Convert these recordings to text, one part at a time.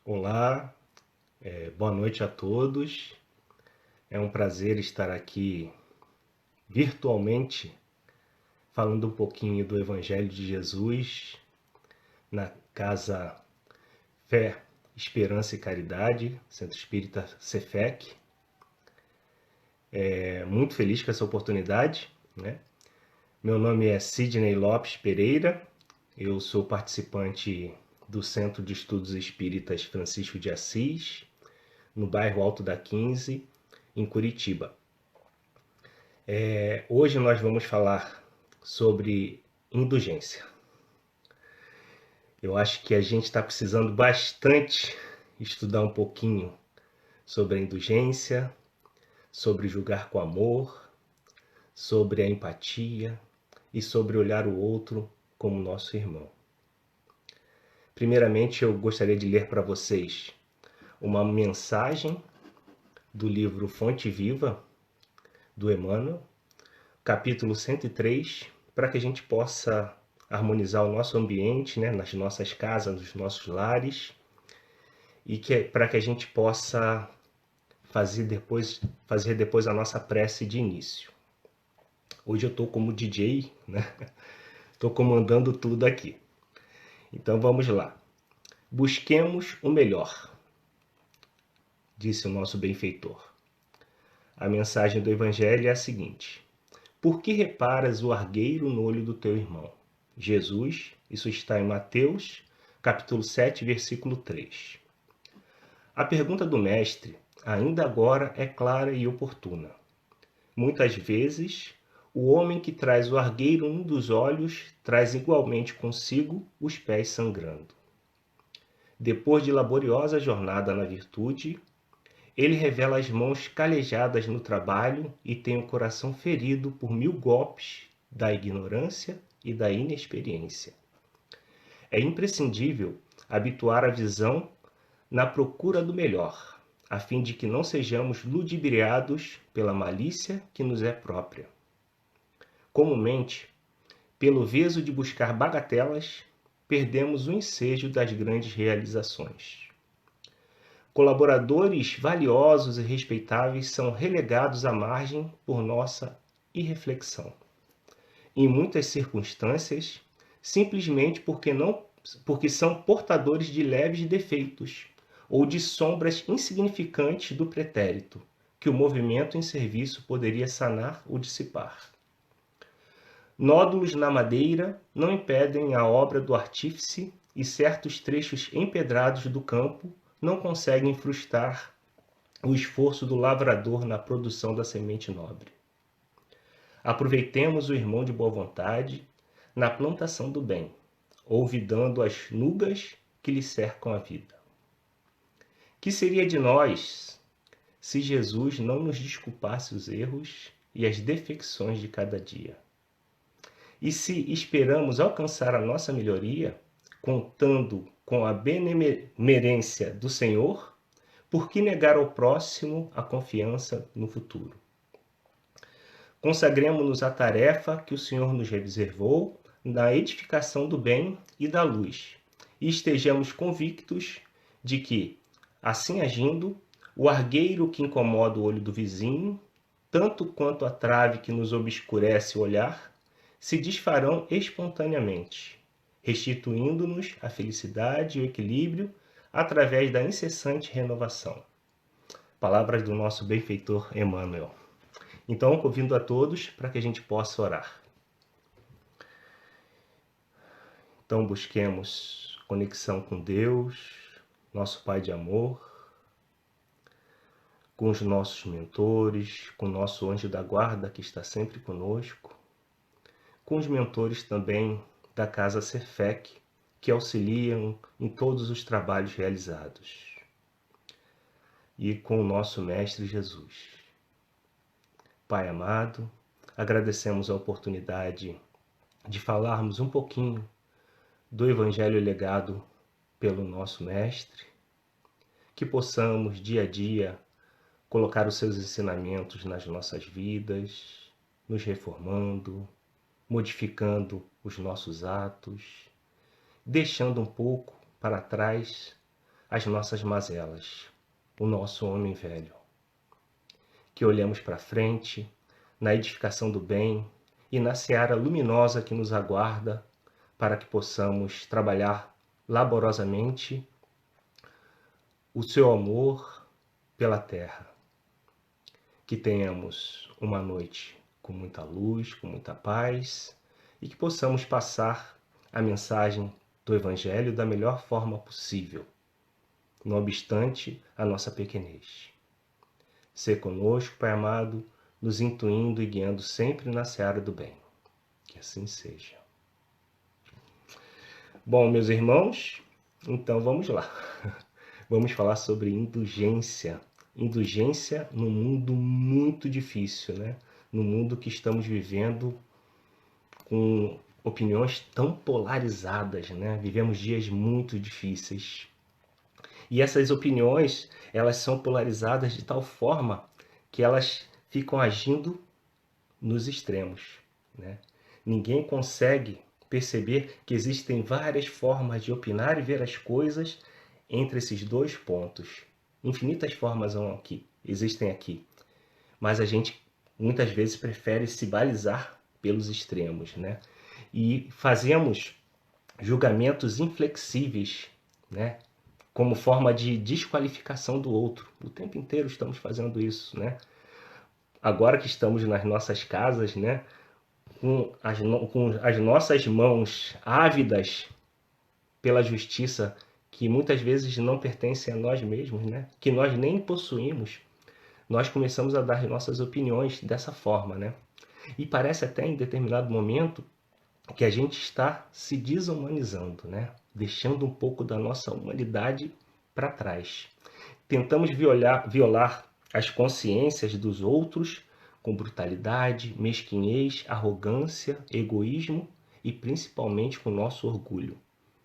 Olá, boa noite a todos. É um prazer estar aqui virtualmente falando um pouquinho do Evangelho de Jesus na Casa Fé, Esperança e Caridade, Centro Espírita Cefec. Muito feliz com essa oportunidade, né? Meu nome é Sidney Lopes Pereira, eu sou participante do Centro de Estudos Espíritas Francisco de Assis, no bairro Alto da 15, em Curitiba. Hoje nós vamos falar sobre indulgência. Eu acho que a gente está precisando bastante estudar um pouquinho sobre a indulgência, sobre julgar com amor, sobre a empatia e sobre olhar o outro como nosso irmão. Primeiramente, eu gostaria de ler para vocês uma mensagem do livro Fonte Viva, do Emmanuel, capítulo 103, para que a gente possa harmonizar o nosso ambiente, né, nas nossas casas, nos nossos lares, e para que a gente possa fazer depois a nossa prece de início. Hoje eu estou como DJ, né? Estou comandando tudo aqui. Então vamos lá. Busquemos o melhor, disse o nosso benfeitor. A mensagem do Evangelho é a seguinte: por que reparas o argueiro no olho do teu irmão? Jesus, isso está em Mateus, capítulo 7, versículo 3. A pergunta do mestre, ainda agora, é clara e oportuna. Muitas vezes, o homem que traz o argueiro num dos olhos traz igualmente consigo os pés sangrando. Depois de laboriosa jornada na virtude, ele revela as mãos calejadas no trabalho e tem o coração ferido por 1000 golpes da ignorância e da inexperiência. É imprescindível habituar a visão na procura do melhor, a fim de que não sejamos ludibriados pela malícia que nos é própria. Comumente, pelo veso de buscar bagatelas, perdemos o ensejo das grandes realizações. Colaboradores valiosos e respeitáveis são relegados à margem por nossa irreflexão. Em muitas circunstâncias, simplesmente porque são portadores de leves defeitos ou de sombras insignificantes do pretérito, que o movimento em serviço poderia sanar ou dissipar. Nódulos na madeira não impedem a obra do artífice e certos trechos empedrados do campo não conseguem frustrar o esforço do lavrador na produção da semente nobre. Aproveitemos o irmão de boa vontade na plantação do bem, olvidando as nugas que lhe cercam a vida. Que seria de nós se Jesus não nos desculpasse os erros e as defecções de cada dia? E se esperamos alcançar a nossa melhoria, contando com a benemerência do Senhor, por que negar ao próximo a confiança no futuro? Consagremos-nos à tarefa que o Senhor nos reservou na edificação do bem e da luz, e estejamos convictos de que, assim agindo, o argueiro que incomoda o olho do vizinho, tanto quanto a trave que nos obscurece o olhar, se desfarão espontaneamente, restituindo-nos a felicidade e o equilíbrio através da incessante renovação. Palavras do nosso benfeitor Emmanuel. Então, convido a todos para que a gente possa orar. Então, busquemos conexão com Deus, nosso Pai de amor, com os nossos mentores, com o nosso anjo da guarda que está sempre conosco, com os mentores também da Casa Cefec, que auxiliam em todos os trabalhos realizados, e com o nosso Mestre Jesus. Pai amado, agradecemos a oportunidade de falarmos um pouquinho do Evangelho legado pelo nosso Mestre, que possamos dia a dia colocar os seus ensinamentos nas nossas vidas, nos reformando, modificando os nossos atos, deixando um pouco para trás as nossas mazelas, o nosso homem velho. Que olhemos para frente, na edificação do bem e na seara luminosa que nos aguarda, para que possamos trabalhar laborosamente o seu amor pela terra. Que tenhamos uma noite com muita luz, com muita paz e que possamos passar a mensagem do Evangelho da melhor forma possível, não obstante a nossa pequenez. Sê conosco, Pai amado, nos intuindo e guiando sempre na seara do bem. Que assim seja. Bom, meus irmãos, então vamos lá. Vamos falar sobre indulgência. Indulgência num mundo muito difícil, né? No mundo que estamos vivendo com opiniões tão polarizadas, né? Vivemos dias muito difíceis. E essas opiniões, elas são polarizadas de tal forma que elas ficam agindo nos extremos, né? Ninguém consegue perceber que existem várias formas de opinar e ver as coisas entre esses dois pontos. Infinitas formas existem aqui, mas a gente muitas vezes prefere se balizar pelos extremos, né? E fazemos julgamentos inflexíveis, né? Como forma de desqualificação do outro. O tempo inteiro estamos fazendo isso, né? Agora que estamos nas nossas casas, né? Com as nossas mãos ávidas pela justiça, que muitas vezes não pertence a nós mesmos, né? Que nós nem possuímos, nós começamos a dar nossas opiniões dessa forma, né? E parece até em determinado momento que a gente está se desumanizando, né? Deixando um pouco da nossa humanidade para trás. Tentamos violar as consciências dos outros com brutalidade, mesquinhez, arrogância, egoísmo e principalmente com nosso orgulho,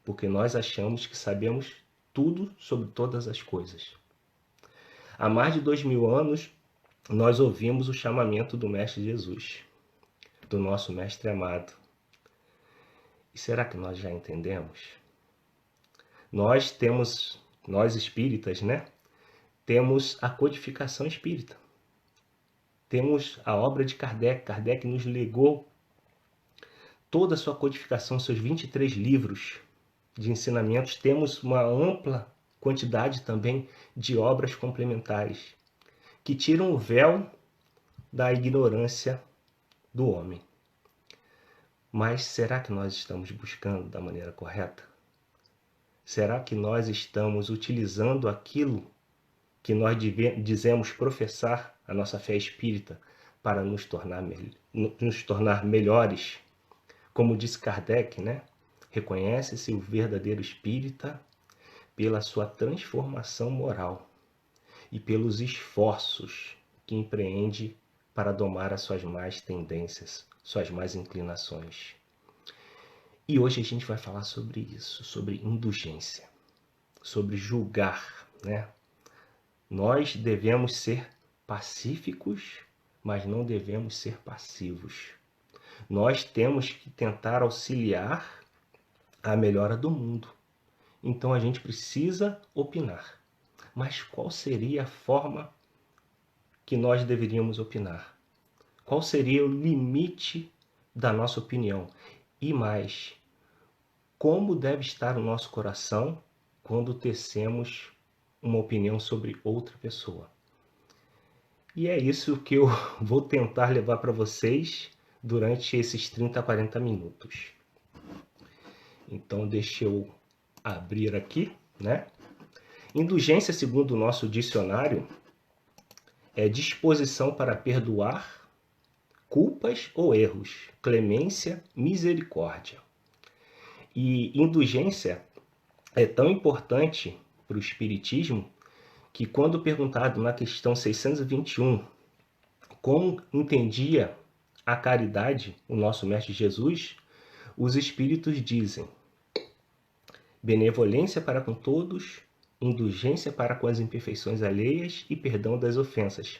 porque nós achamos que sabemos tudo sobre todas as coisas. Há mais de 2000 anos, nós ouvimos o chamamento do Mestre Jesus, do nosso Mestre amado. E será que nós já entendemos? Nós espíritas, né? Temos a codificação espírita. Temos a obra de Kardec. Kardec nos legou toda a sua codificação, seus 23 livros de ensinamentos. Temos uma ampla quantidade também de obras complementares que tiram o véu da ignorância do homem. Mas será que nós estamos buscando da maneira correta? Será que nós estamos utilizando aquilo que nós dizemos professar, a nossa fé espírita, para nos tornar melhores? Como disse Kardec, né? Reconhece-se o verdadeiro espírita pela sua transformação moral e pelos esforços que empreende para domar as suas más tendências, suas más inclinações. E hoje a gente vai falar sobre isso, sobre indulgência, sobre julgar, né? Nós devemos ser pacíficos, mas não devemos ser passivos. Nós temos que tentar auxiliar a melhora do mundo. Então a gente precisa opinar. Mas qual seria a forma que nós deveríamos opinar? Qual seria o limite da nossa opinião? E mais, como deve estar o nosso coração quando tecemos uma opinião sobre outra pessoa? E é isso que eu vou tentar levar para vocês durante esses 30 a 40 minutos. Então deixa eu abrir aqui, né? Indulgência, segundo o nosso dicionário, é disposição para perdoar culpas ou erros, clemência, misericórdia. E indulgência é tão importante para o Espiritismo que, quando perguntado na questão 621 como entendia a caridade o nosso Mestre Jesus, os Espíritos dizem: benevolência para com todos, indulgência para com as imperfeições alheias e perdão das ofensas.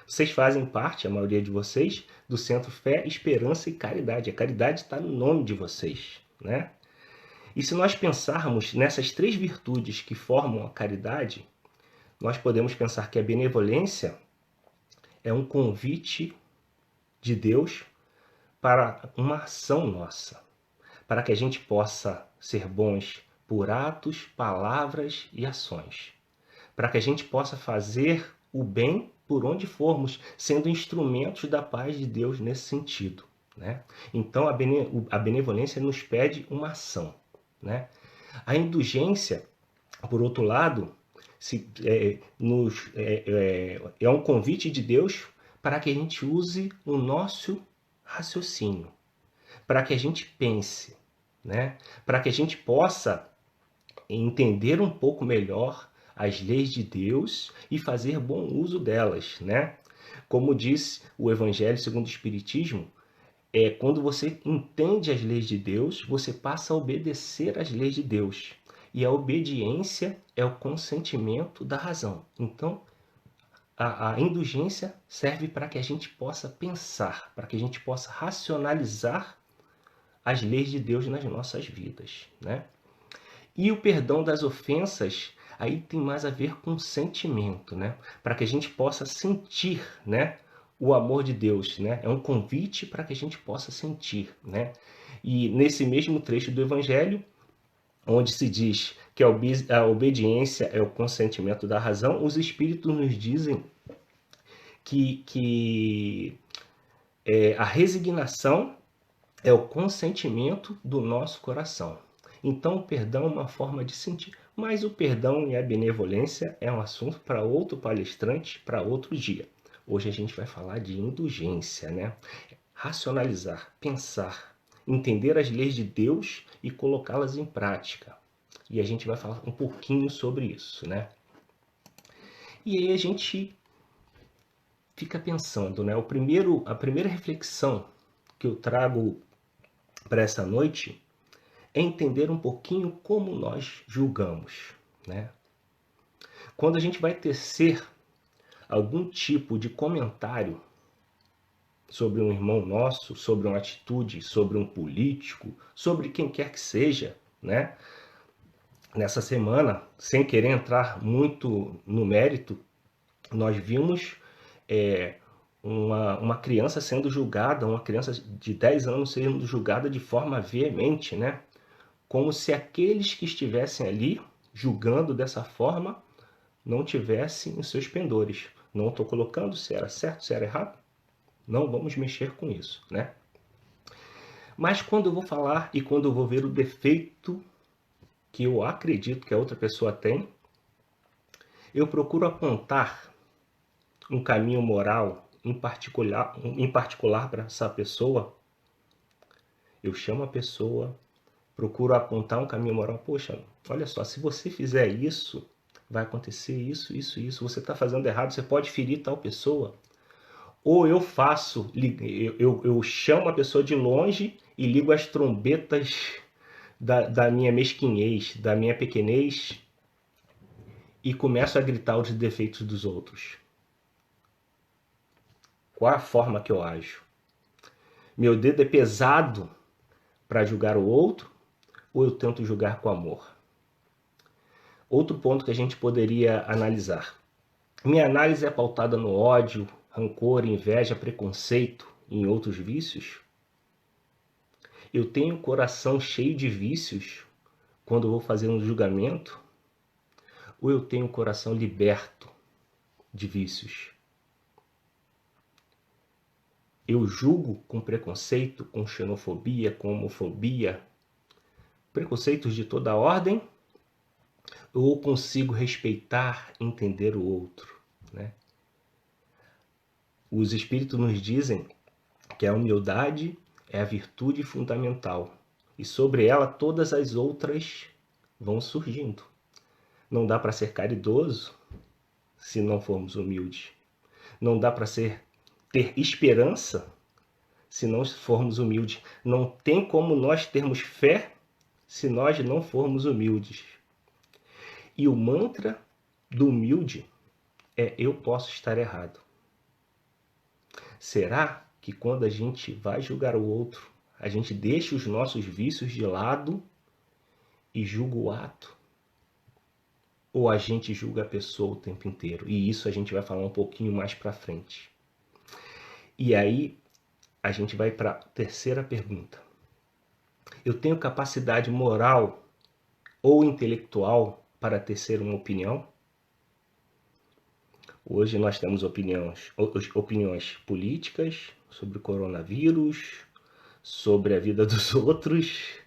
Vocês fazem parte, a maioria de vocês, do Centro Fé, Esperança e Caridade. A caridade está no nome de vocês, né? E se nós pensarmos nessas 3 virtudes que formam a caridade, nós podemos pensar que a benevolência é um convite de Deus para uma ação nossa, para que a gente possa ser bons por atos, palavras e ações, para que a gente possa fazer o bem por onde formos, sendo instrumentos da paz de Deus nesse sentido, né? Então a benevolência nos pede uma ação, né? A indulgência, por outro lado, é um convite de Deus para que a gente use o nosso raciocínio, para que a gente pense, né? Para que a gente possa entender um pouco melhor as leis de Deus e fazer bom uso delas, né? Como diz o Evangelho segundo o Espiritismo, quando você entende as leis de Deus, você passa a obedecer às leis de Deus. E a obediência é o consentimento da razão. Então, a indulgência serve para que a gente possa pensar, para que a gente possa racionalizar as leis de Deus nas nossas vidas, né? E o perdão das ofensas, aí tem mais a ver com sentimento, né? Para que a gente possa sentir, né, o amor de Deus, né? É um convite para que a gente possa sentir, né? E nesse mesmo trecho do Evangelho, onde se diz que a obediência é o consentimento da razão, os Espíritos nos dizem que a resignação é o consentimento do nosso coração. Então, o perdão é uma forma de sentir. Mas o perdão e a benevolência é um assunto para outro palestrante, para outro dia. Hoje a gente vai falar de indulgência, né? Racionalizar, pensar, entender as leis de Deus e colocá-las em prática. E a gente vai falar um pouquinho sobre isso, né? E aí a gente fica pensando, né? A primeira reflexão que eu trago para essa noite é entender um pouquinho como nós julgamos, né? Quando a gente vai tecer algum tipo de comentário sobre um irmão nosso, sobre uma atitude, sobre um político, sobre quem quer que seja, né? Nessa semana, sem querer entrar muito no mérito, nós vimos uma criança sendo julgada, uma criança de 10 anos sendo julgada de forma veemente, né? Como se aqueles que estivessem ali julgando dessa forma não tivessem os seus pendores. Não estou colocando se era certo, se era errado. Não vamos mexer com isso, né? Mas quando eu vou falar e quando eu vou ver o defeito que eu acredito que a outra pessoa tem, eu procuro apontar um caminho moral em particular para essa pessoa. Eu chamo a pessoa, procuro apontar um caminho moral. Poxa, olha só, se você fizer isso, vai acontecer isso, isso, isso. Você está fazendo errado, você pode ferir tal pessoa. Ou eu chamo a pessoa de longe e ligo as trombetas da minha mesquinhez, da minha pequenez e começo a gritar os defeitos dos outros. Qual a forma que eu ajo? Meu dedo é pesado para julgar o outro ou eu tento julgar com amor? Outro ponto que a gente poderia analisar. Minha análise é pautada no ódio, rancor, inveja, preconceito e em outros vícios? Eu tenho o coração cheio de vícios quando eu vou fazer um julgamento? Ou eu tenho o coração liberto de vícios? Eu julgo com preconceito, com xenofobia, com homofobia, preconceitos de toda ordem? Ou consigo respeitar, entender o outro, né? Os Espíritos nos dizem que a humildade é a virtude fundamental e sobre ela todas as outras vão surgindo. Não dá para ser caridoso se não formos humildes. Não dá para ter esperança se não formos humildes. Não tem como nós termos fé se nós não formos humildes. E o mantra do humilde é: eu posso estar errado. Será que quando a gente vai julgar o outro, a gente deixa os nossos vícios de lado e julga o ato? Ou a gente julga a pessoa o tempo inteiro? E isso a gente vai falar um pouquinho mais para frente. E aí a gente vai para a terceira pergunta. Eu tenho capacidade moral ou intelectual para tecer uma opinião? Hoje nós temos opiniões políticas sobre o coronavírus, sobre a vida dos outros,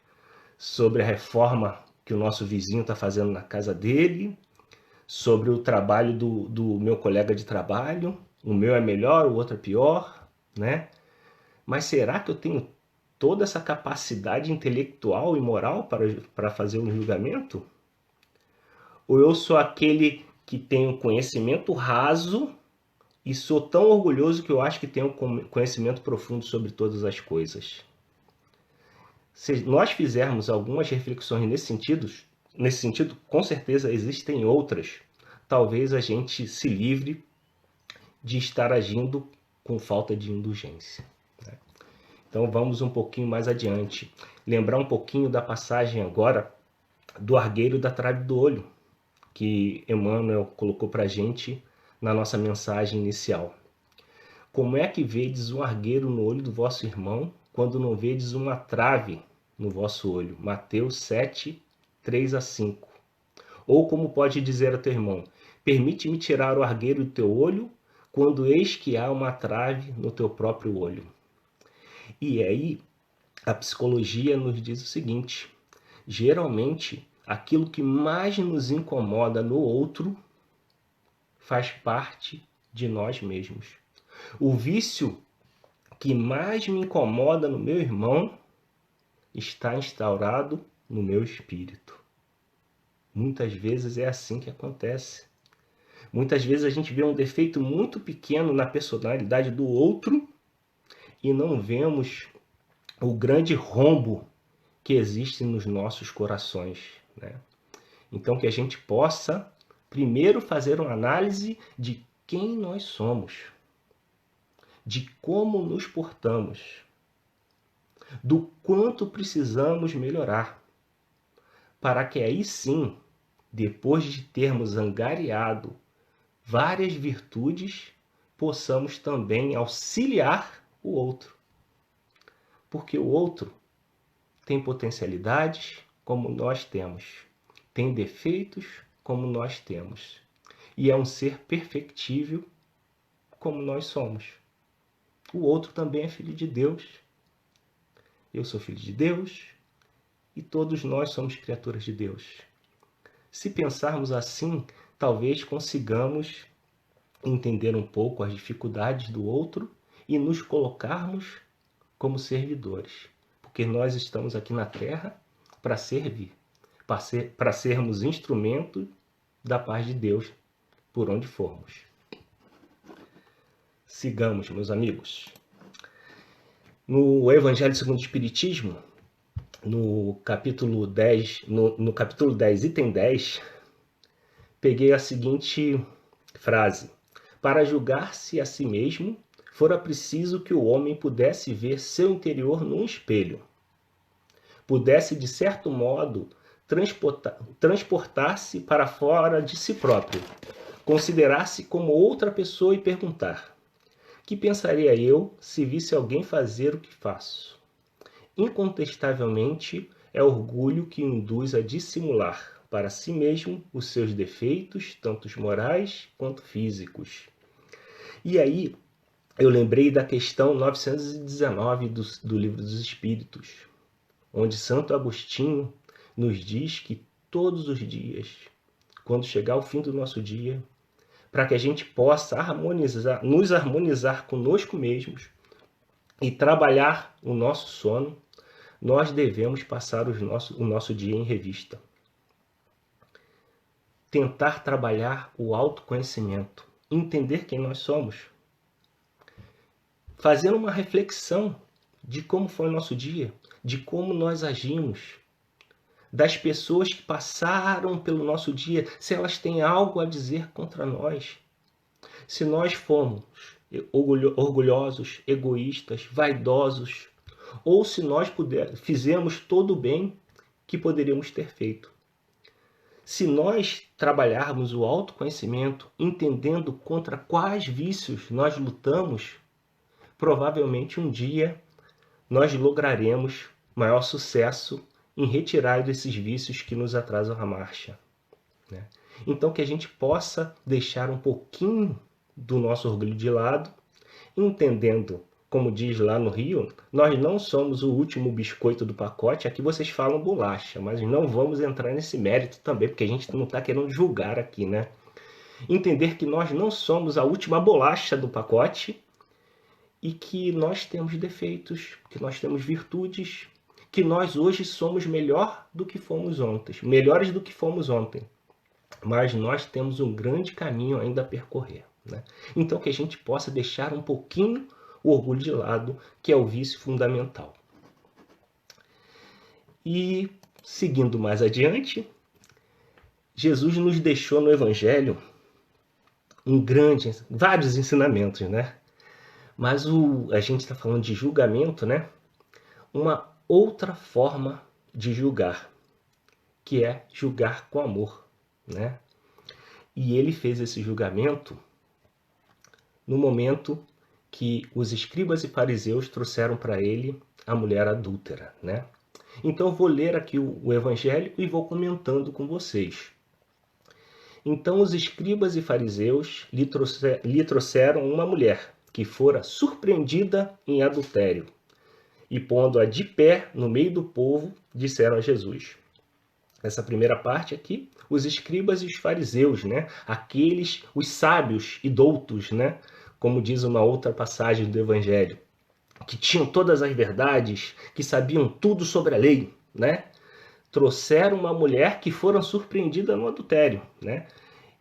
sobre a reforma que o nosso vizinho está fazendo na casa dele, sobre o trabalho do meu colega de trabalho. O meu é melhor, o outro é pior, né? Mas será que eu tenho toda essa capacidade intelectual e moral para fazer um julgamento? Ou eu sou aquele que tem um conhecimento raso e sou tão orgulhoso que eu acho que tenho um conhecimento profundo sobre todas as coisas? Se nós fizermos algumas reflexões nesse sentido, com certeza existem outras. Talvez a gente se livre de estar agindo com falta de indulgência. Então vamos um pouquinho mais adiante. Lembrar um pouquinho da passagem agora do argueiro da trave do olho, que Emmanuel colocou para a gente na nossa mensagem inicial. Como é que vedes um argueiro no olho do vosso irmão, quando não vedes uma trave no vosso olho? Mateus 7, 3-5. Ou como pode dizer a teu irmão, permite-me tirar o argueiro do teu olho, quando eis que há uma trave no teu próprio olho. E aí, a psicologia nos diz o seguinte: geralmente, aquilo que mais nos incomoda no outro faz parte de nós mesmos. O vício que mais me incomoda no meu irmão está instaurado no meu espírito. Muitas vezes é assim que acontece. Muitas vezes a gente vê um defeito muito pequeno na personalidade do outro e não vemos o grande rombo que existe nos nossos corações, né? Então que a gente possa primeiro fazer uma análise de quem nós somos, de como nos portamos, do quanto precisamos melhorar, para que aí sim, depois de termos angariado várias virtudes, possamos também auxiliar o outro. Porque o outro tem potencialidades como nós temos, tem defeitos como nós temos, e é um ser perfectível como nós somos. O outro também é filho de Deus. Eu sou filho de Deus e todos nós somos criaturas de Deus. Se pensarmos assim, talvez consigamos entender um pouco as dificuldades do outro e nos colocarmos como servidores, porque nós estamos aqui na Terra para servir, para sermos instrumento da paz de Deus por onde formos. Sigamos, meus amigos. No Evangelho segundo o Espiritismo, no capítulo 10, no capítulo 10, item 10, peguei a seguinte frase: para julgar-se a si mesmo, fora preciso que o homem pudesse ver seu interior num espelho, pudesse, de certo modo, transportar-se para fora de si próprio, considerar-se como outra pessoa e perguntar: que pensaria eu se visse alguém fazer o que faço? Incontestavelmente, é orgulho que o induz a dissimular para si mesmo os seus defeitos, tanto morais quanto físicos. E aí, eu lembrei da questão 919 do Livro dos Espíritos, onde Santo Agostinho nos diz que todos os dias, quando chegar o fim do nosso dia, para que a gente possa nos harmonizar conosco mesmos e trabalhar o nosso sono, nós devemos passar o nosso dia em revista. Tentar trabalhar o autoconhecimento, entender quem nós somos, fazendo uma reflexão de como foi o nosso dia, de como nós agimos, das pessoas que passaram pelo nosso dia, se elas têm algo a dizer contra nós. Se nós fomos orgulhosos, egoístas, vaidosos, ou se nós fizemos todo o bem que poderíamos ter feito. Se nós trabalharmos o autoconhecimento, entendendo contra quais vícios nós lutamos, provavelmente um dia nós lograremos maior sucesso em retirar desses vícios que nos atrasam a marcha, né? Então que a gente possa deixar um pouquinho do nosso orgulho de lado, entendendo, como diz lá no Rio, nós não somos o último biscoito do pacote. Aqui vocês falam bolacha, mas não vamos entrar nesse mérito também, porque a gente não está querendo julgar aqui, né? Entender que nós não somos a última bolacha do pacote e que nós temos defeitos, que nós temos virtudes, que nós hoje somos melhores do que fomos ontem, mas nós temos um grande caminho ainda a percorrer, né? Então que a gente possa deixar um pouquinho o orgulho de lado, que é o vício fundamental. E seguindo mais adiante, Jesus nos deixou no Evangelho vários ensinamentos, né? Mas a gente está falando de julgamento, né? Uma outra forma de julgar, que é julgar com amor, né? E ele fez esse julgamento no momento que os escribas e fariseus trouxeram para ele a mulher adúltera, né? Então eu vou ler aqui o Evangelho e vou comentando com vocês. Então os escribas e fariseus lhe trouxeram uma mulher que fora surpreendida em adultério. E pondo-a de pé no meio do povo, disseram a Jesus. Essa primeira parte aqui, os escribas e os fariseus, né? Os sábios e doutos, né? Como diz uma outra passagem do Evangelho, que tinham todas as verdades, que sabiam tudo sobre a lei, né? Trouxeram uma mulher que fora surpreendida no adultério, né?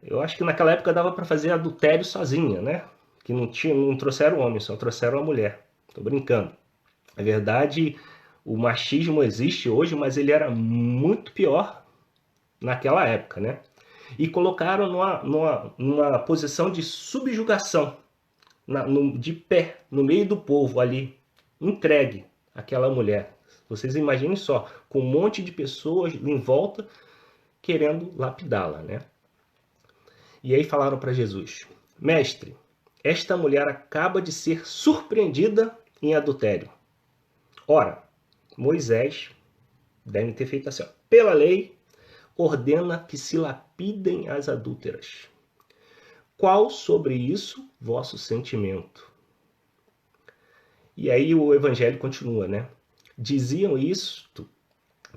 Eu acho que naquela época dava para fazer adultério sozinha, né? Que não trouxeram homem, só trouxeram a mulher. Tô brincando. Na verdade, o machismo existe hoje, mas ele era muito pior naquela época, né? E colocaram numa posição de subjugação, de pé, no meio do povo ali, entregue aquela mulher. Vocês imaginem só, com um monte de pessoas em volta querendo lapidá-la, né? E aí falaram para Jesus: Mestre, esta mulher acaba de ser surpreendida em adultério. Ora, Moisés deve ter feito assim, ó, pela lei, ordena que se lapidem as adúlteras. Qual sobre isso vosso sentimento? E aí o Evangelho continua, né? Diziam isto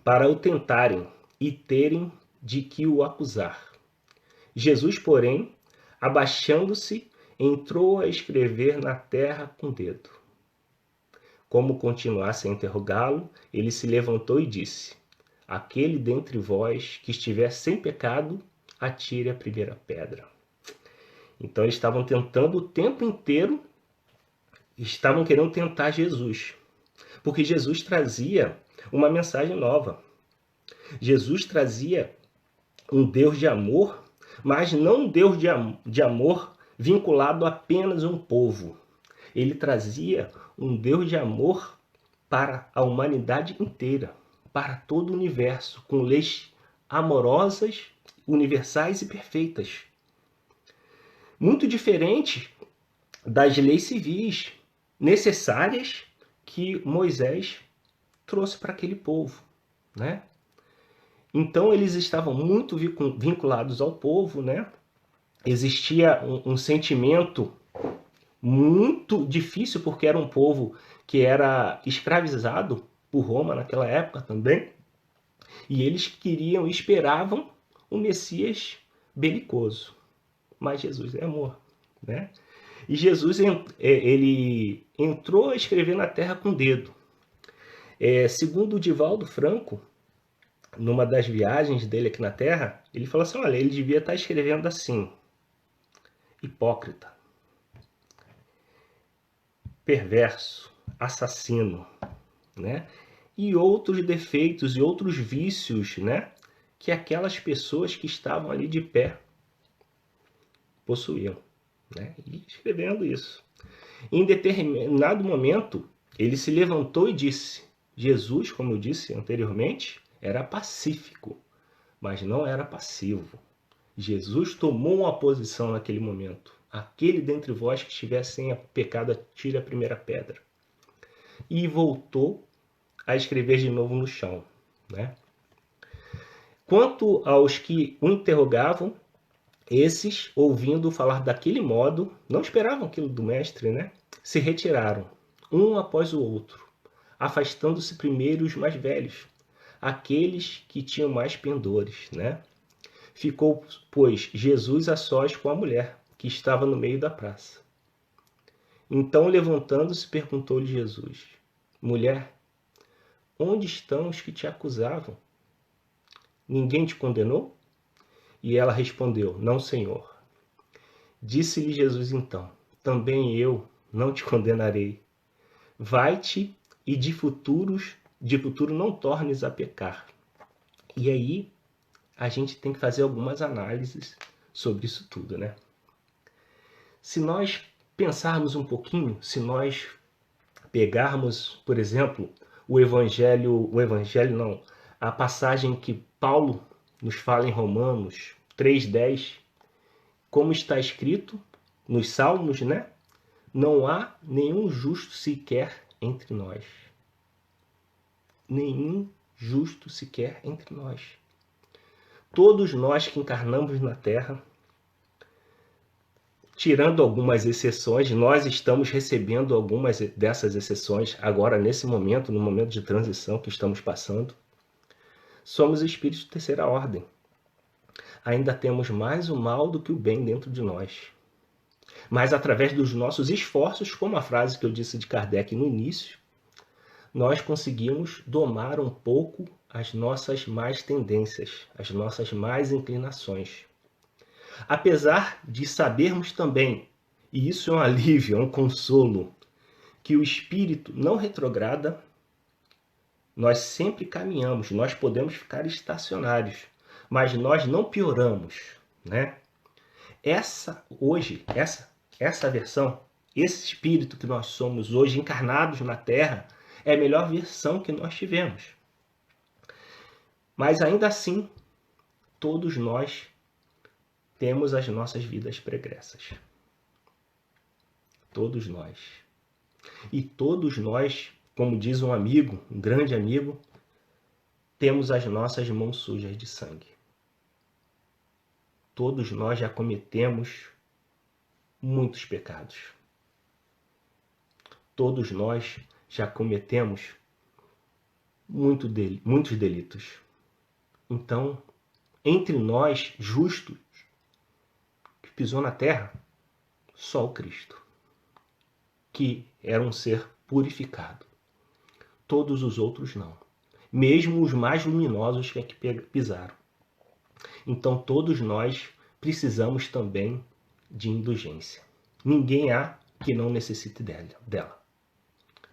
para o tentarem e terem de que o acusar. Jesus, porém, abaixando-se, entrou a escrever na terra com o dedo. Como continuasse a interrogá-lo, ele se levantou e disse: Aquele dentre vós que estiver sem pecado, atire a primeira pedra. Então eles estavam tentando o tempo inteiro, estavam querendo tentar Jesus, porque Jesus trazia uma mensagem nova. Jesus trazia um Deus de amor, mas não um Deus de amor vinculado a apenas um povo. Ele trazia um Deus de amor para a humanidade inteira, para todo o universo, com leis amorosas, universais e perfeitas. Muito diferente das leis civis necessárias que Moisés trouxe para aquele povo, né? Então eles estavam muito vinculados ao povo, né? Existia um sentimento muito difícil, porque era um povo que era escravizado por Roma naquela época também. E eles queriam, esperavam um Messias belicoso. Mas Jesus é amor, né? E Jesus ele entrou a escrever na terra com o dedo. Segundo o Divaldo Franco, numa das viagens dele aqui na Terra, ele falou assim, olha, ele devia estar escrevendo assim: hipócrita, perverso, assassino, né? E outros defeitos e outros vícios, né? Que aquelas pessoas que estavam ali de pé possuíam, né? E escrevendo isso. Em determinado momento, ele se levantou e disse: Jesus, como eu disse anteriormente, era pacífico, mas não era passivo. Jesus tomou uma posição naquele momento. Aquele dentre vós que estiver sem pecado, atire a primeira pedra. E voltou a escrever de novo no chão, né? Quanto aos que o interrogavam, esses, ouvindo falar daquele modo, não esperavam aquilo do mestre, né? Se retiraram, um após o outro, afastando-se primeiro os mais velhos, aqueles que tinham mais pendores, né? Ficou, pois, Jesus a sós com a mulher, que estava no meio da praça. Então, levantando-se, perguntou-lhe Jesus: Mulher, onde estão os que te acusavam? Ninguém te condenou? E ela respondeu: Não, Senhor. Disse-lhe Jesus então: Também eu não te condenarei. Vai-te e de futuro não tornes a pecar. E aí a gente tem que fazer algumas análises sobre isso tudo, né? Se nós pensarmos um pouquinho, se nós pegarmos, por exemplo, a passagem que Paulo nos fala em Romanos 3:10, como está escrito nos Salmos, né? Não há nenhum justo sequer entre nós. Nenhum justo sequer entre nós. Todos nós que encarnamos na Terra, tirando algumas exceções, nós estamos recebendo algumas dessas exceções agora nesse momento, no momento de transição que estamos passando. Somos espíritos de terceira ordem. Ainda temos mais o mal do que o bem dentro de nós. Mas através dos nossos esforços, como a frase que eu disse de Kardec no início, nós conseguimos domar um pouco as nossas más tendências, as nossas más inclinações. Apesar de sabermos também, e isso é um alívio, é um consolo, que o espírito não retrograda, nós sempre caminhamos, nós podemos ficar estacionários, mas nós não pioramos, né? Essa versão, esse espírito que nós somos hoje encarnados na Terra, é a melhor versão que nós tivemos. Mas ainda assim, todos nós temos as nossas vidas pregressas. Todos nós. E todos nós, como diz um amigo, um grande amigo, temos as nossas mãos sujas de sangue. Todos nós já cometemos muitos pecados. Todos nós já cometemos muitos delitos. Então, entre nós, justos, que pisou na terra, só o Cristo, que era um ser purificado. Todos os outros não. Mesmo os mais luminosos que aqui pisaram. Então, todos nós precisamos também de indulgência. Ninguém há que não necessite dela.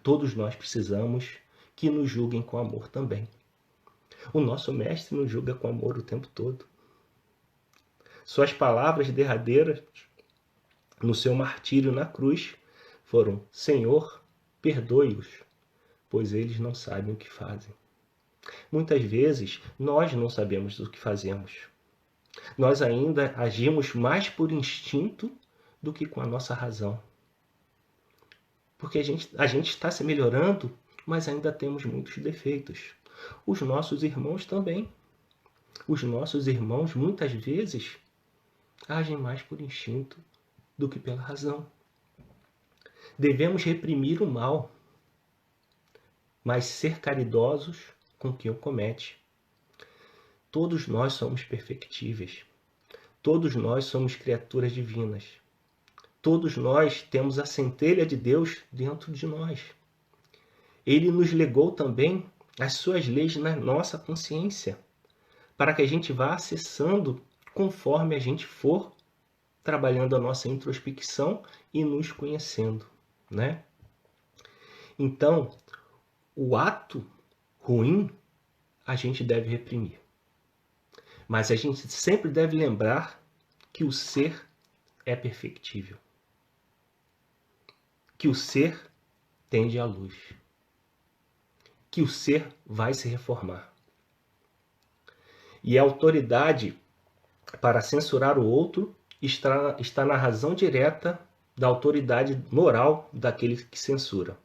Todos nós precisamos que nos julguem com amor também. O nosso mestre nos julga com amor o tempo todo. Suas palavras derradeiras no seu martírio na cruz foram: Senhor, perdoe-os, pois eles não sabem o que fazem. Muitas vezes nós não sabemos o que fazemos. Nós ainda agimos mais por instinto do que com a nossa razão. Porque a gente está se melhorando, mas ainda temos muitos defeitos. Os nossos irmãos também. Os nossos irmãos, muitas vezes, agem mais por instinto do que pela razão. Devemos reprimir o mal, mas ser caridosos com quem o comete. Todos nós somos perfectíveis. Todos nós somos criaturas divinas. Todos nós temos a centelha de Deus dentro de nós. Ele nos legou também as suas leis na nossa consciência, para que a gente vá acessando conforme a gente for trabalhando a nossa introspecção e nos conhecendo, né? Então, o ato ruim a gente deve reprimir. Mas a gente sempre deve lembrar que o ser é perfectível. Que o ser tende à luz. Que o ser vai se reformar. E a autoridade para censurar o outro está na razão direta da autoridade moral daquele que censura.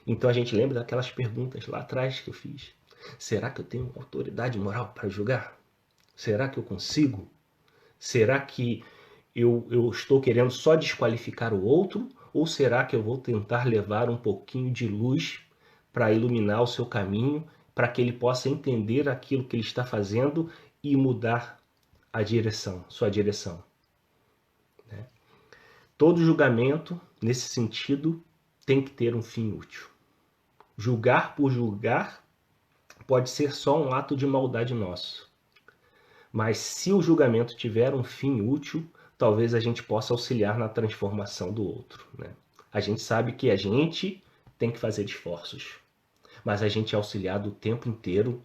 Então a gente lembra daquelas perguntas lá atrás que eu fiz. Será que eu tenho autoridade moral para julgar? Será que eu consigo? Será que eu estou querendo só desqualificar o outro? Ou será que eu vou tentar levar um pouquinho de luz para iluminar o seu caminho, para que ele possa entender aquilo que ele está fazendo e mudar a direção, sua direção? Né? Todo julgamento, nesse sentido, tem que ter um fim útil. Julgar por julgar pode ser só um ato de maldade nosso. Mas se o julgamento tiver um fim útil, talvez a gente possa auxiliar na transformação do outro. Né? A gente sabe que a gente tem que fazer esforços, mas a gente é auxiliado o tempo inteiro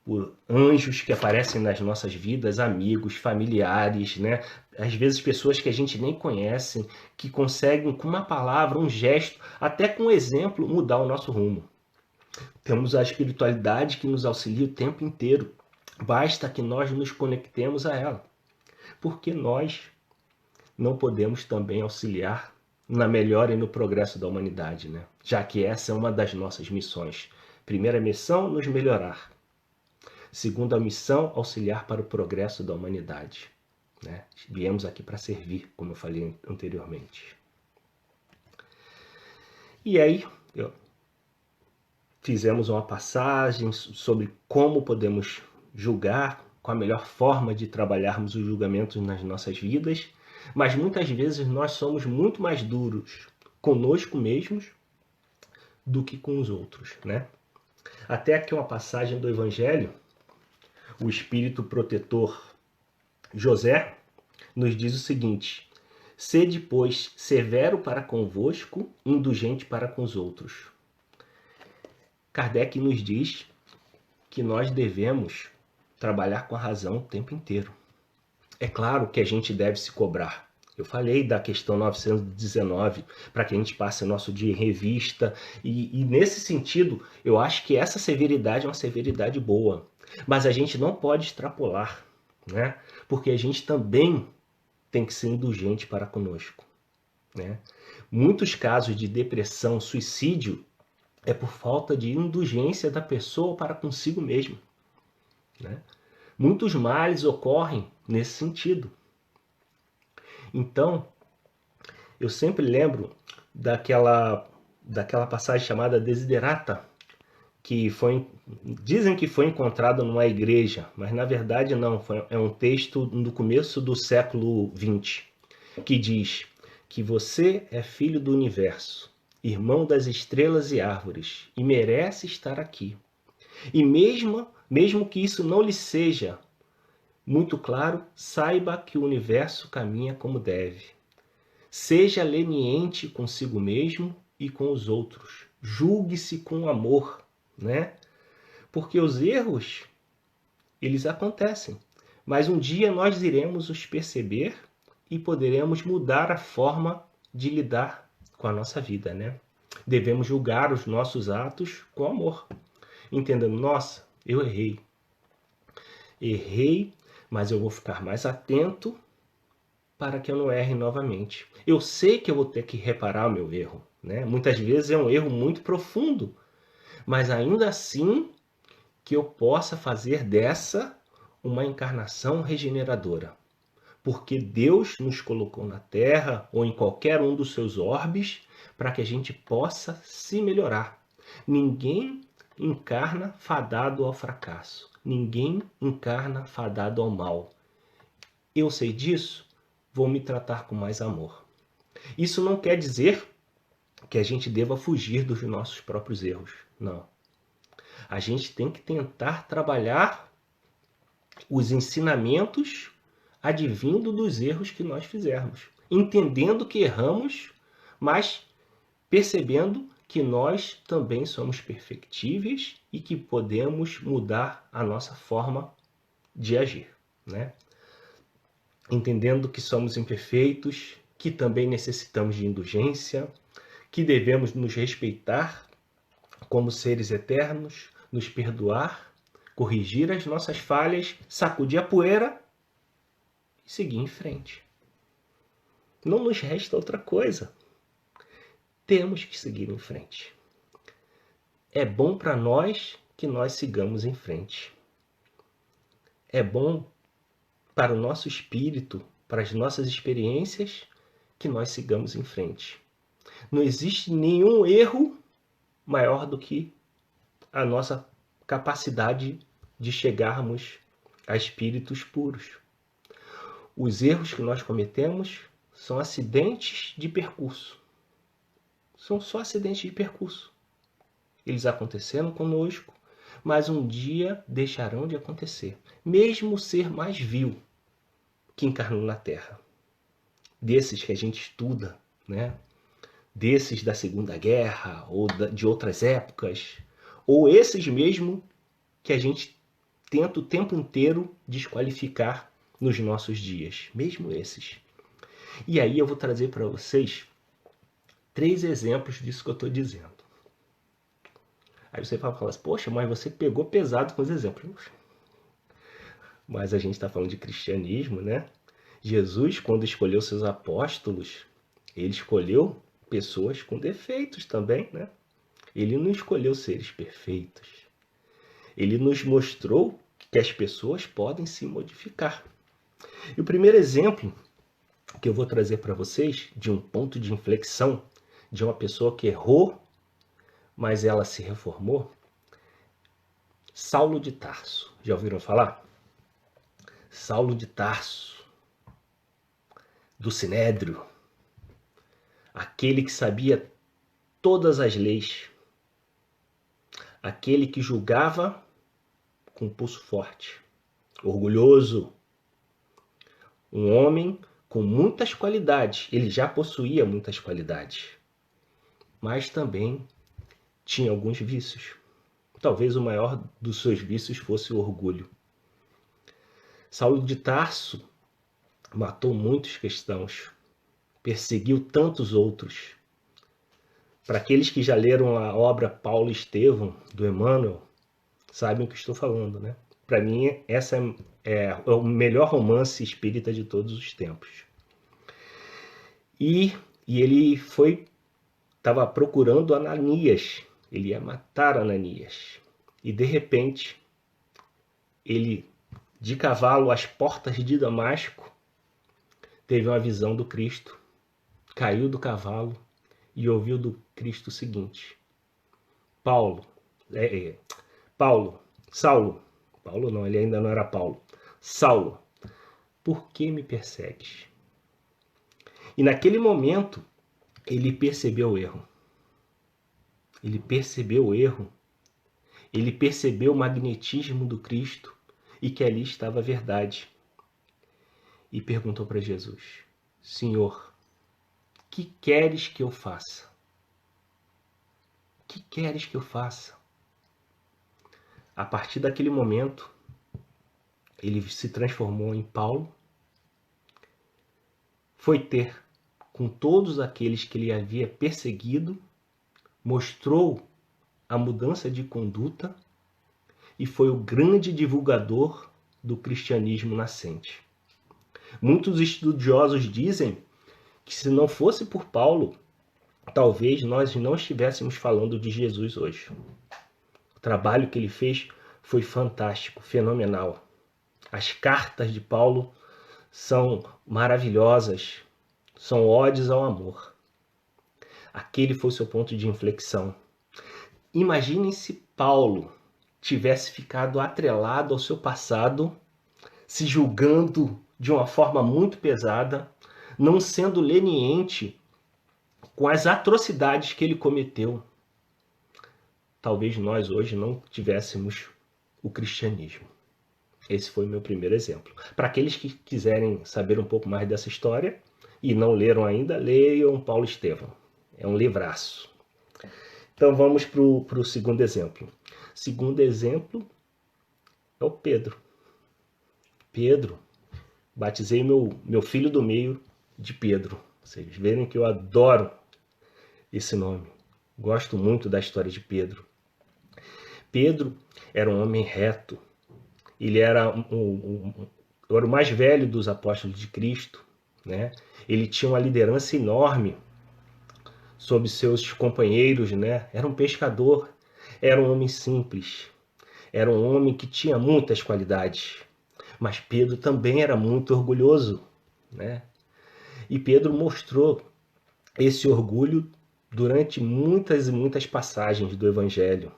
por anjos que aparecem nas nossas vidas, amigos, familiares, né? Às vezes pessoas que a gente nem conhece, que conseguem com uma palavra, um gesto, até com um exemplo, mudar o nosso rumo. Temos a espiritualidade que nos auxilia o tempo inteiro. Basta que nós nos conectemos a ela. Porque nós não podemos também auxiliar na melhora e no progresso da humanidade, né? Já que essa é uma das nossas missões. Primeira missão, nos melhorar. Segunda missão, auxiliar para o progresso da humanidade. Né? Viemos aqui para servir, como eu falei anteriormente. E aí, fizemos uma passagem sobre como podemos julgar, qual a melhor forma de trabalharmos os julgamentos nas nossas vidas, mas muitas vezes nós somos muito mais duros conosco mesmos do que com os outros, né? Até aqui uma passagem do Evangelho, o Espírito Protetor José nos diz o seguinte: sede, pois, severo para convosco, indulgente para com os outros. Kardec nos diz que nós devemos trabalhar com a razão o tempo inteiro. É claro que a gente deve se cobrar. Eu falei da questão 919, para que a gente passe o nosso dia em revista. E nesse sentido, eu acho que essa severidade é uma severidade boa. Mas a gente não pode extrapolar, né? Porque a gente também tem que ser indulgente para conosco. Né? Muitos casos de depressão, suicídio, é por falta de indulgência da pessoa para consigo mesmo. Né? Muitos males ocorrem nesse sentido. Então, eu sempre lembro daquela passagem chamada Desiderata, que dizem que foi encontrada numa igreja, mas na verdade não, é um texto do começo do século XX, que diz que você é filho do universo, irmão das estrelas e árvores, e merece estar aqui. E mesmo que isso não lhe seja muito claro, saiba que o universo caminha como deve. Seja leniente consigo mesmo e com os outros. Julgue-se com amor, né? Porque os erros, eles acontecem. Mas um dia nós iremos os perceber e poderemos mudar a forma de lidar com a nossa vida, né? Devemos julgar os nossos atos com amor. Entendendo, nossa, eu errei. Errei, mas eu vou ficar mais atento para que eu não erre novamente. Eu sei que eu vou ter que reparar o meu erro, né? Muitas vezes é um erro muito profundo, mas ainda assim que eu possa fazer dessa uma encarnação regeneradora. Porque Deus nos colocou na Terra ou em qualquer um dos seus orbes para que a gente possa se melhorar. Ninguém encarna fadado ao fracasso. Ninguém encarna fadado ao mal. Eu sei disso, vou me tratar com mais amor. Isso não quer dizer que a gente deva fugir dos nossos próprios erros. Não. A gente tem que tentar trabalhar os ensinamentos advindo dos erros que nós fizermos. Entendendo que erramos, mas percebendo que nós também somos perfectíveis e que podemos mudar a nossa forma de agir, né? Entendendo que somos imperfeitos, que também necessitamos de indulgência, que devemos nos respeitar como seres eternos, nos perdoar corrigir as nossas falhas, sacudir a poeira e seguir em frente. Não nos resta outra coisa. Temos que seguir em frente. É bom para nós que nós sigamos em frente. É bom para o nosso espírito, para as nossas experiências, que nós sigamos em frente. Não existe nenhum erro maior do que a nossa capacidade de chegarmos a espíritos puros. Os erros que nós cometemos são acidentes de percurso. São só acidentes de percurso. Eles aconteceram conosco, mas um dia deixarão de acontecer. Mesmo o ser mais vil que encarnou na Terra. Desses que a gente estuda, né? Desses da Segunda Guerra, ou de outras épocas, ou esses mesmo que a gente tenta o tempo inteiro desqualificar nos nossos dias. Mesmo esses. E aí eu vou trazer para vocês 3 exemplos disso que eu estou dizendo. Aí você fala assim, poxa, mas você pegou pesado com os exemplos. Mas a gente está falando de cristianismo, né? Jesus, quando escolheu seus apóstolos, ele escolheu pessoas com defeitos também, né? Ele não escolheu seres perfeitos. Ele nos mostrou que as pessoas podem se modificar. E o primeiro exemplo que eu vou trazer para vocês, de um ponto de inflexão, de uma pessoa que errou, mas ela se reformou, Saulo de Tarso. Já ouviram falar? Saulo de Tarso, do Sinédrio, aquele que sabia todas as leis, aquele que julgava com pulso forte, orgulhoso, um homem com muitas qualidades. Ele já possuía muitas qualidades, mas também tinha alguns vícios. Talvez o maior dos seus vícios fosse o orgulho. Saulo de Tarso matou muitos cristãos, perseguiu tantos outros. Para aqueles que já leram a obra Paulo e Estevão, do Emmanuel, sabem o que estou falando, né? Para mim, essa é o melhor romance espírita de todos os tempos. E ele estava procurando Ananias. Ele ia matar Ananias. E de repente, ele, de cavalo às portas de Damasco, teve uma visão do Cristo, caiu do cavalo e ouviu do Cristo o seguinte: Saulo, Paulo não, ele ainda não era Paulo. Saulo, por que me persegues? E naquele momento, ele percebeu o erro. Ele percebeu o erro. Ele percebeu o magnetismo do Cristo e que ali estava a verdade. E perguntou para Jesus: Senhor, que queres que eu faça? O que queres que eu faça? A partir daquele momento, ele se transformou em Paulo, foi ter com todos aqueles que ele havia perseguido, mostrou a mudança de conduta e foi o grande divulgador do cristianismo nascente. Muitos estudiosos dizem que se não fosse por Paulo, talvez nós não estivéssemos falando de Jesus hoje. O trabalho que ele fez foi fantástico, fenomenal. As cartas de Paulo são maravilhosas, são odes ao amor. Aquele foi o seu ponto de inflexão. Imaginem se Paulo tivesse ficado atrelado ao seu passado, se julgando de uma forma muito pesada, não sendo leniente com as atrocidades que ele cometeu. Talvez nós hoje não tivéssemos o cristianismo. Esse foi o meu primeiro exemplo. Para aqueles que quiserem saber um pouco mais dessa história e não leram ainda, leiam Paulo e Estevão. É um livraço. Então vamos para o segundo exemplo. O segundo exemplo é o Pedro. Pedro, batizei meu filho do meio de Pedro. Vocês verem que eu adoro esse nome. Gosto muito da história de Pedro. Pedro era um homem reto, Ele era era o mais velho dos apóstolos de Cristo, né? Ele tinha uma liderança enorme sobre seus companheiros, né? Era um pescador, era um homem simples, era um homem que tinha muitas qualidades. Mas Pedro também era muito orgulhoso, né? E Pedro mostrou esse orgulho durante muitas e muitas passagens do Evangelho.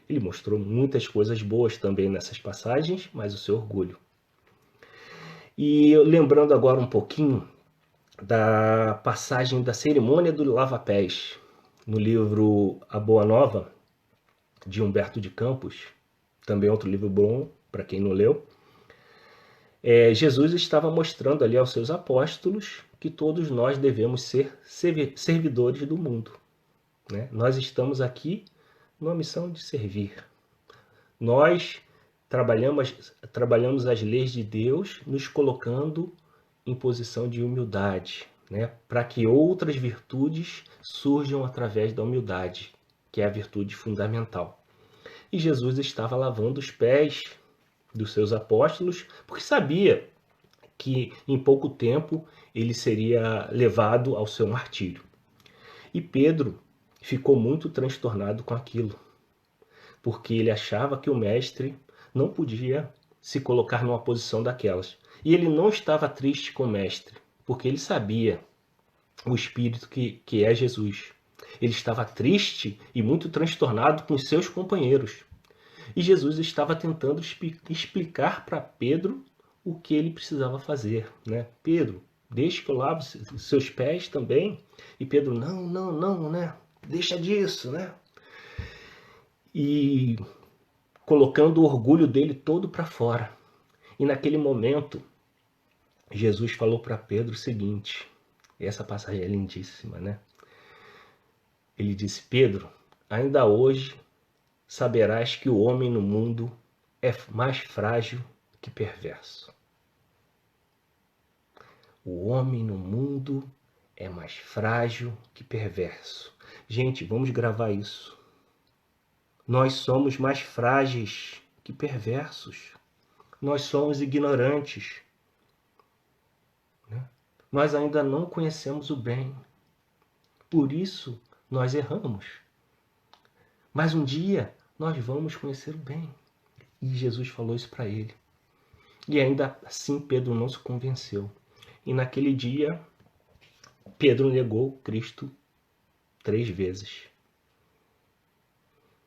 Ele mostrou muitas coisas boas também nessas passagens, mas o seu orgulho. E lembrando agora um pouquinho da passagem da cerimônia do lava-pés, no livro A Boa Nova, de Humberto de Campos, também outro livro bom, para quem não leu. Jesus estava mostrando ali aos seus apóstolos que todos nós devemos ser servidores do mundo, né? Nós estamos aqui numa missão de servir. Nós trabalhamos as leis de Deus, nos colocando em posição de humildade, né? Para que outras virtudes surjam através da humildade, que é a virtude fundamental. E Jesus estava lavando os pés dos seus apóstolos, porque sabia que em pouco tempo ele seria levado ao seu martírio. E Pedro ficou muito transtornado com aquilo, porque ele achava que o mestre não podia se colocar numa posição daquelas. E ele não estava triste com o mestre, porque ele sabia o espírito que é Jesus. Ele estava triste e muito transtornado com os seus companheiros. E Jesus estava tentando explicar para Pedro o que ele precisava fazer, né? Pedro, deixe que eu lave seus pés também. E Pedro, não, né? Deixa disso, né? E colocando o orgulho dele todo para fora. E naquele momento, Jesus falou para Pedro o seguinte, essa passagem é lindíssima, né? Ele disse, Pedro, ainda hoje saberás que o homem no mundo é mais frágil que perverso. O homem no mundo é mais frágil que perverso. Gente, vamos gravar isso. Nós somos mais frágeis que perversos. Nós somos ignorantes. Né? Nós ainda não conhecemos o bem. Por isso, nós erramos. Mas um dia, nós vamos conhecer o bem. E Jesus falou isso para ele. E ainda assim, Pedro não se convenceu. E naquele dia, Pedro negou Cristo 3 vezes.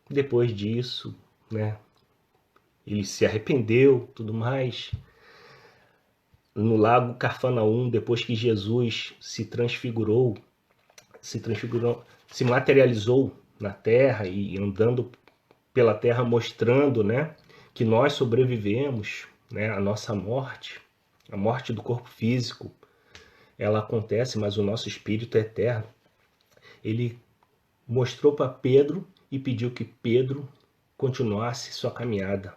Depois disso, né, ele se arrependeu, tudo mais. No lago Cafarnaum, depois que Jesus se materializou na terra e andando pela terra mostrando, né, que nós sobrevivemos, né, a nossa morte, a morte do corpo físico, ela acontece, mas o nosso espírito é eterno. Ele mostrou para Pedro e pediu que Pedro continuasse sua caminhada,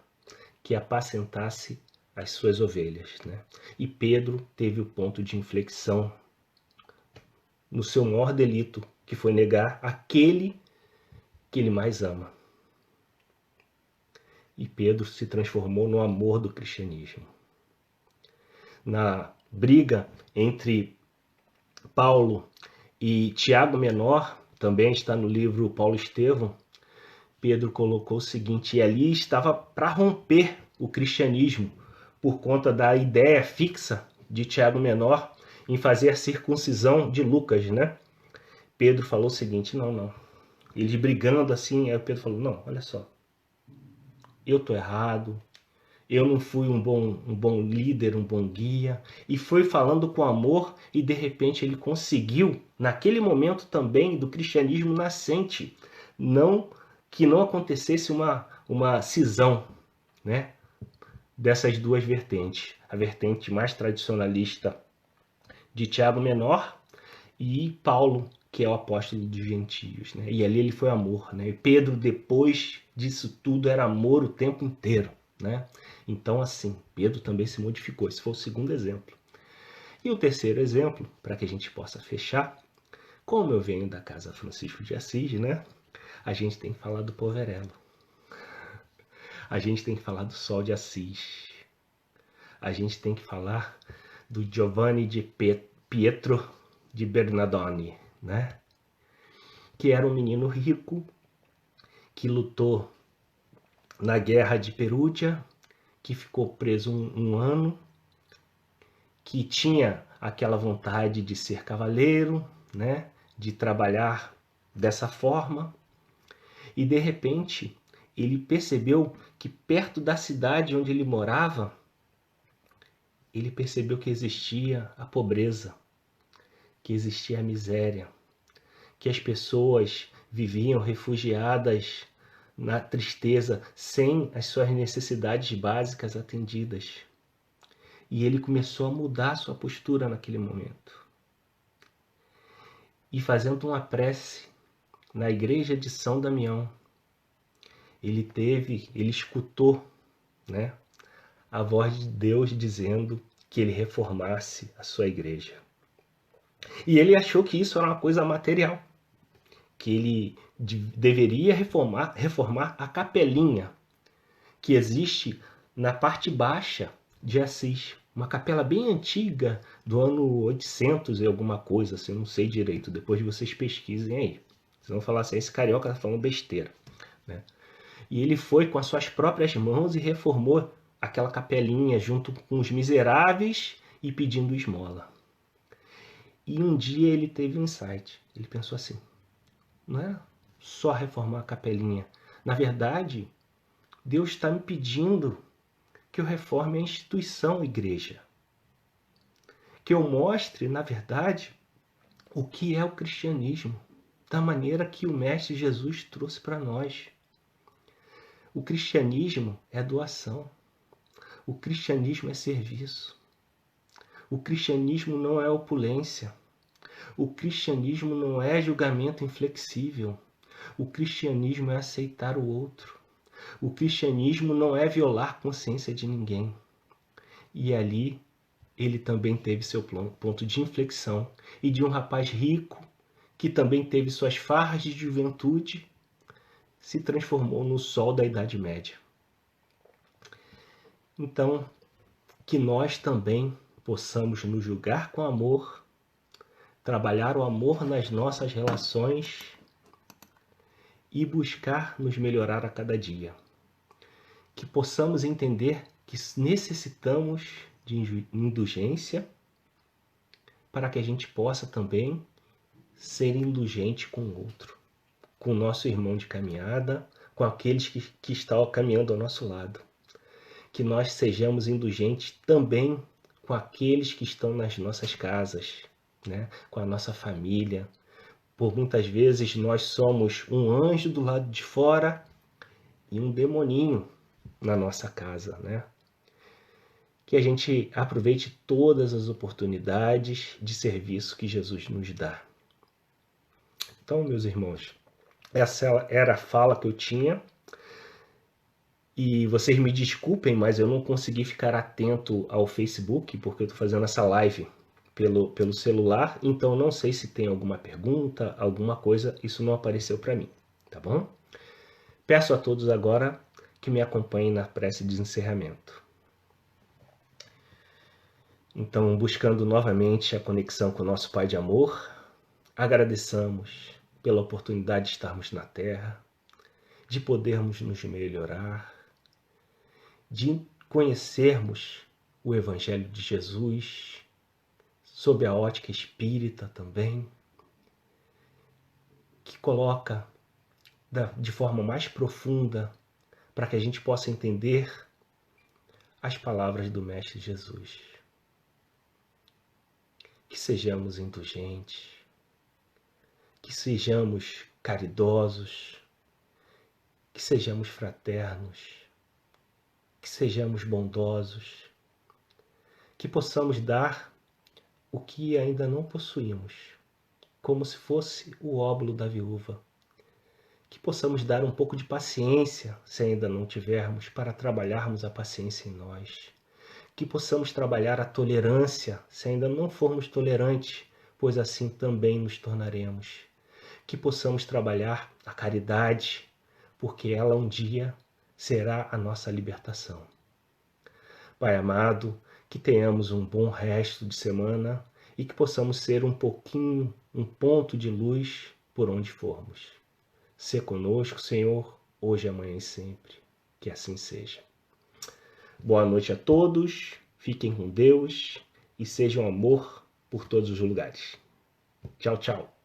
que apacentasse as suas ovelhas, né? E Pedro teve o ponto de inflexão no seu maior delito, que foi negar aquele que ele mais ama. E Pedro se transformou no amor do cristianismo. Na briga entre Paulo e Tiago Menor, também está no livro Paulo Estevão, Pedro colocou o seguinte, e ali estava para romper o cristianismo, por conta da ideia fixa de Tiago Menor em fazer a circuncisão de Lucas, né? Pedro falou o seguinte, não. Eles brigando assim, aí Pedro falou, não, olha só, eu tô errado, eu não fui um bom líder, um bom guia, e foi falando com amor, e de repente ele conseguiu, naquele momento também do cristianismo nascente, que não acontecesse uma cisão, né, dessas duas vertentes. A vertente mais tradicionalista de Tiago Menor e Paulo, que é o apóstolo dos gentios, né? E ali ele foi amor, né? E Pedro, depois disso tudo, era amor o tempo inteiro, né? Então, assim, Pedro também se modificou. Esse foi o segundo exemplo. E o terceiro exemplo, para que a gente possa fechar, como eu venho da casa Francisco de Assis, né? A gente tem que falar do Poverello. A gente tem que falar do Sol de Assis. A gente tem que falar do Giovanni de Pietro de Bernardone, né? Que era um menino rico que lutou na guerra de Perúdia, que ficou preso um ano, que tinha aquela vontade de ser cavaleiro, né? De trabalhar dessa forma, e de repente ele percebeu que perto da cidade onde ele morava, ele percebeu que existia a pobreza, que existia a miséria, que as pessoas viviam refugiadas na tristeza, sem as suas necessidades básicas atendidas. E ele começou a mudar sua postura naquele momento. E fazendo uma prece na igreja de São Damião, ele escutou, né, a voz de Deus dizendo que ele reformasse a sua igreja. E ele achou que isso era uma coisa material, que ele deveria reformar a capelinha que existe na parte baixa de Assis. Uma capela bem antiga, do ano 800 e alguma coisa, assim, não sei direito. Depois vocês pesquisem aí. Vocês vão falar assim, esse carioca tá falando besteira, né? E ele foi com as suas próprias mãos e reformou aquela capelinha junto com os miseráveis e pedindo esmola. E um dia ele teve um insight. Ele pensou assim, não é só reformar a capelinha. Na verdade, Deus está me pedindo que eu reforme a instituição igreja. Que eu mostre, na verdade, o que é o cristianismo, da maneira que o Mestre Jesus trouxe para nós. O cristianismo é doação. O cristianismo é serviço. O cristianismo não é opulência. O cristianismo não é julgamento inflexível. O cristianismo é aceitar o outro. O cristianismo não é violar a consciência de ninguém. E ali ele também teve seu ponto de inflexão, e de um rapaz rico, que também teve suas farras de juventude, se transformou no sol da Idade Média. Então, que nós também possamos nos julgar com amor, trabalhar o amor nas nossas relações e buscar nos melhorar a cada dia. Que possamos entender que necessitamos de indulgência para que a gente possa também ser indulgente com o outro, com o nosso irmão de caminhada, com aqueles que estão caminhando ao nosso lado. Que nós sejamos indulgentes também com aqueles que estão nas nossas casas, né? Com a nossa família. Por muitas vezes nós somos um anjo do lado de fora e um demoninho na nossa casa, né? Que a gente aproveite todas as oportunidades de serviço que Jesus nos dá. Então, meus irmãos, essa era a fala que eu tinha. E vocês me desculpem, mas eu não consegui ficar atento ao Facebook, porque eu estou fazendo essa live pelo celular, então não sei se tem alguma pergunta, alguma coisa, isso não apareceu para mim, tá bom? Peço a todos agora que me acompanhem na prece de encerramento. Então, buscando novamente a conexão com o nosso Pai de amor, agradeçamos pela oportunidade de estarmos na Terra, de podermos nos melhorar, de conhecermos o Evangelho de Jesus, sob a ótica espírita também, que coloca de forma mais profunda para que a gente possa entender as palavras do Mestre Jesus. Que sejamos indulgentes, que sejamos caridosos, que sejamos fraternos, que sejamos bondosos, que possamos dar o que ainda não possuímos, como se fosse o óbolo da viúva. Que possamos dar um pouco de paciência, se ainda não tivermos, para trabalharmos a paciência em nós. Que possamos trabalhar a tolerância, se ainda não formos tolerantes, pois assim também nos tornaremos. Que possamos trabalhar a caridade, porque ela um dia será a nossa libertação. Pai amado, que tenhamos um bom resto de semana e que possamos ser um pouquinho, um ponto de luz por onde formos. Sê conosco, Senhor, hoje, amanhã e sempre. Que assim seja. Boa noite a todos, fiquem com Deus e sejam amor por todos os lugares. Tchau, tchau.